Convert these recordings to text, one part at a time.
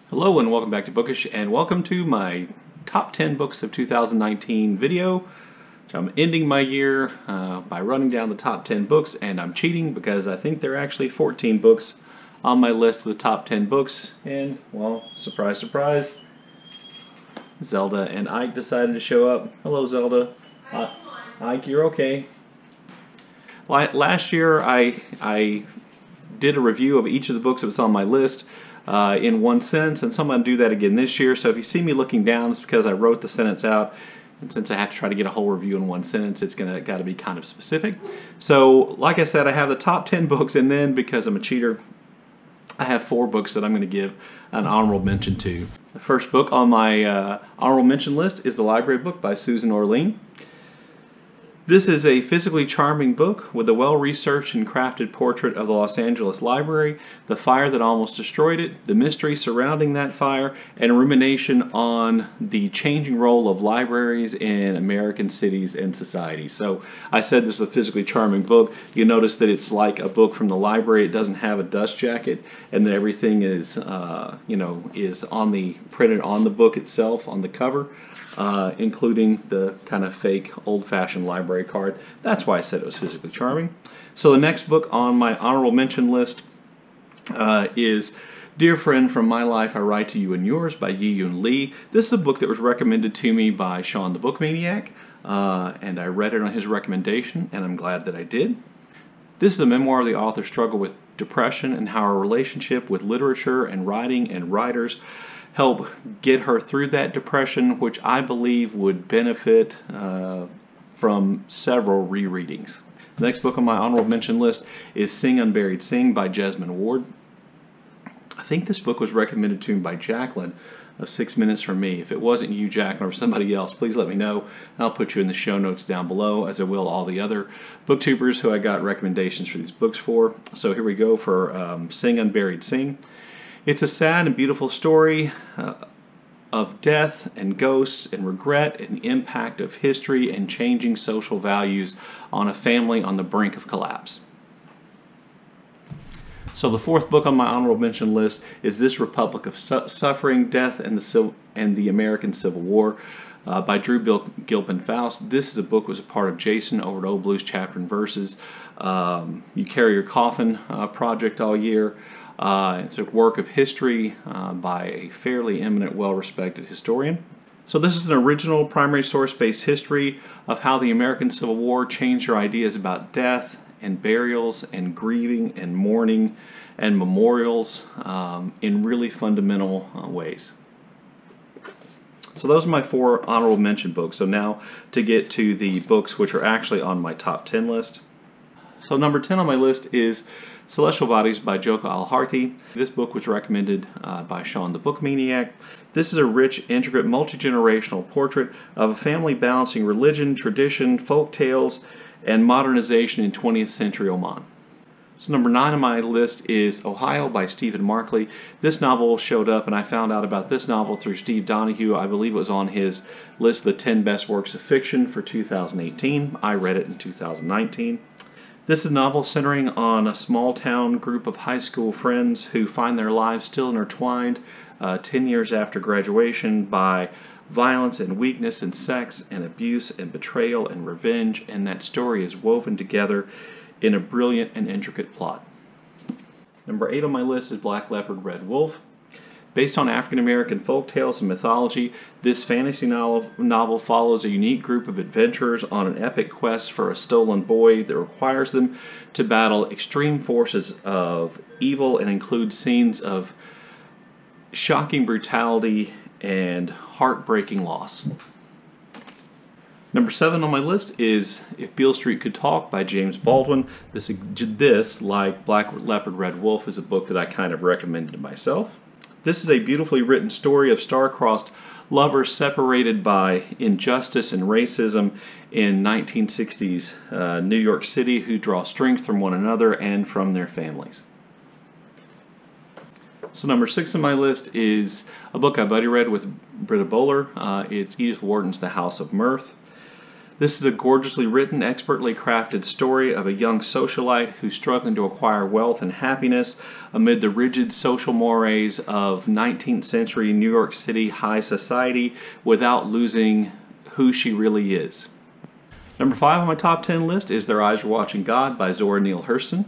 Hello and welcome back to Bookish, and welcome to my top 10 books of 2019 video. So I'm ending my year by running down the top 10 books, and I'm cheating because I think there are actually 14 books on my list of the top 10 books, and well, surprise surprise, Zelda and Ike decided to show up. Hello Zelda. Ike, you're okay. Last year I did a review of each of the books that was on my list in one sentence, and so I'm going to do that again this year. So if you see me looking down, it's because I wrote the sentence out, and since I have to try to get a whole review in one sentence, it's got to be kind of specific. So like I said, I have the top 10 books, and then because I'm a cheater, I have 4 books that I'm going to give an honorable mention to. The first book on my honorable mention list is The Library Book by Susan Orlean. This is a physically charming book with a well-researched and crafted portrait of the Los Angeles Library, the fire that almost destroyed it, the mystery surrounding that fire, and a rumination on the changing role of libraries in American cities and societies. So I said this is a physically charming book. You notice that it's like a book from the library. It doesn't have a dust jacket, and that everything is, is printed on the book itself on the cover. Including the kind of fake old-fashioned library card. That's why I said it was physically charming. So the next book on my honorable mention list is Dear Friend, From My Life I Write to You and Yours by Yi-Yoon Lee. This is a book that was recommended to me by Shawn the Book Maniac, and I read it on his recommendation, and I'm glad that I did. This is a memoir of the author's struggle with depression and how her relationship with literature and writing and writers help get her through that depression, which I believe would benefit from several rereadings. The next book on my honorable mention list is Sing Unburied Sing by Jesmyn Ward. I think this book was recommended to me by Jaclyn of 6 Minutes From Me. If it wasn't you, Jaclyn, or somebody else, please let me know. I'll put you in the show notes down below, as I will all the other booktubers who I got recommendations for these books for. So here we go for Sing Unburied Sing. It's a sad and beautiful story of death and ghosts and regret and the impact of history and changing social values on a family on the brink of collapse. So the fourth book on my honorable mention list is This Republic of Suffering, Death, and the American Civil War by Drew Gilpin Faust. This is a book that was a part of Jason over at Old Blues Chapter and Verses. You Carry Your Coffin project all year. It's a work of history by a fairly eminent, well-respected historian. So this is an original primary source-based history of how the American Civil War changed our ideas about death and burials and grieving and mourning and memorials in really fundamental ways. So those are my 4 honorable mention books. So now to get to the books which are actually on my top 10 list. So number 10 on my list is Celestial Bodies by Joko Alharti. This book was recommended by Shawn the Book Maniac. This is a rich, intricate, multi-generational portrait of a family balancing religion, tradition, folk tales, and modernization in 20th century Oman. So number 9 on my list is Ohio by Stephen Markley. This novel showed up, and I found out about this novel through Steve Donahue. I believe it was on his list of the 10 best works of fiction for 2018. I read it in 2019. This is a novel centering on a small-town group of high school friends who find their lives still intertwined 10 years after graduation by violence and weakness and sex and abuse and betrayal and revenge, and that story is woven together in a brilliant and intricate plot. Number 8 on my list is Black Leopard, Red Wolf. Based on African-American folk tales and mythology, this fantasy novel follows a unique group of adventurers on an epic quest for a stolen boy that requires them to battle extreme forces of evil and includes scenes of shocking brutality and heartbreaking loss. Number 7 on my list is If Beale Street Could Talk by James Baldwin. This, like Black Leopard, Red Wolf, is a book that I kind of recommended to myself. This is a beautifully written story of star-crossed lovers separated by injustice and racism in 1960s New York City who draw strength from one another and from their families. So number 6 on my list is a book I buddy read with Britta Bohler. It's Edith Wharton's The House of Mirth. This is a gorgeously written, expertly crafted story of a young socialite who's struggling to acquire wealth and happiness amid the rigid social mores of 19th century New York City high society without losing who she really is. Number 5 on my top 10 list is Their Eyes Were Watching God by Zora Neale Hurston.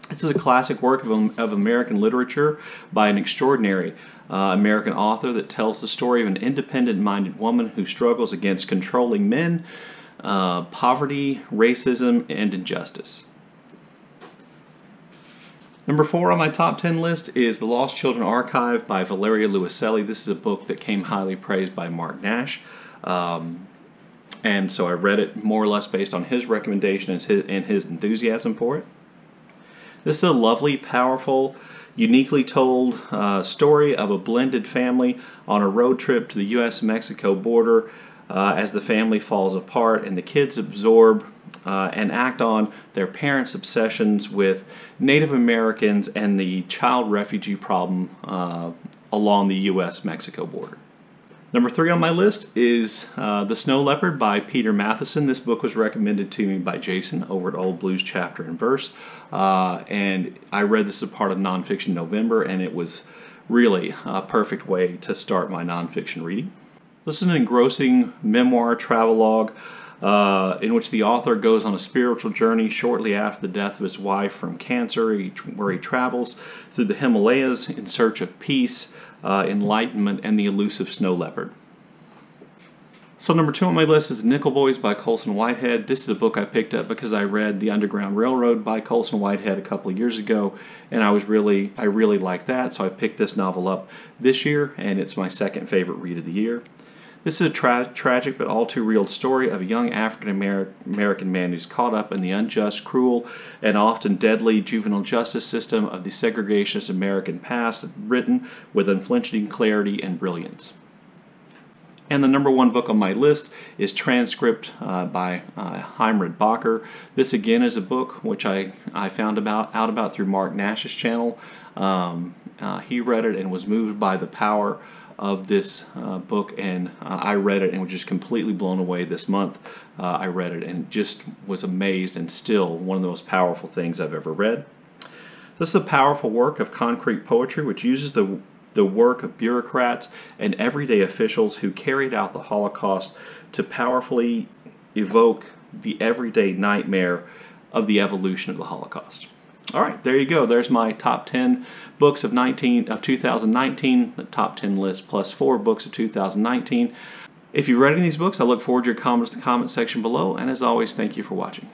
This is a classic work of American literature by an extraordinary American author that tells the story of an independent-minded woman who struggles against controlling men, poverty, racism, and injustice. Number 4 on my top 10 list is The Lost Children Archive by Valeria Luiselli. This is a book that came highly praised by Marc Nash. And so I read it more or less based on his recommendation and his enthusiasm for it. This is a lovely, powerful, uniquely told story of a blended family on a road trip to the U.S.-Mexico border as the family falls apart and the kids absorb and act on their parents' obsessions with Native Americans and the child refugee problem along the U.S.-Mexico border. Number 3 on my list is The Snow Leopard by Peter Matheson. This book was recommended to me by Jason over at Old Blues Chapter and Verse. And I read this as a part of Nonfiction November, and it was really a perfect way to start my nonfiction reading. This is an engrossing memoir travelogue in which the author goes on a spiritual journey shortly after the death of his wife from cancer, where he travels through the Himalayas in search of peace, enlightenment, and the elusive snow leopard. So number 2 on my list is Nickel Boys by Colson Whitehead. This is a book I picked up because I read The Underground Railroad by Colson Whitehead a couple of years ago, and I really liked that, so I picked this novel up this year, and it's my second favorite read of the year. This is a tragic but all too real story of a young African-American man who's caught up in the unjust, cruel, and often deadly juvenile justice system of the segregationist American past, written with unflinching clarity and brilliance. And the number 1 book on my list is Transcript by Heimrad Bacher. This again is a book which I found out about through Marc Nash's channel. He read it and was moved by the power of this book, and I read it and was just completely blown away this month. I read it and just was amazed, and still one of the most powerful things I've ever read. This is a powerful work of concrete poetry which uses the work of bureaucrats and everyday officials who carried out the Holocaust to powerfully evoke the everyday nightmare of the evolution of the Holocaust. All right, there you go. There's my top 10 books of 2019, the top 10 list plus 4 books of 2019. If you've read any of these books, I look forward to your comments in the comment section below, and as always, thank you for watching.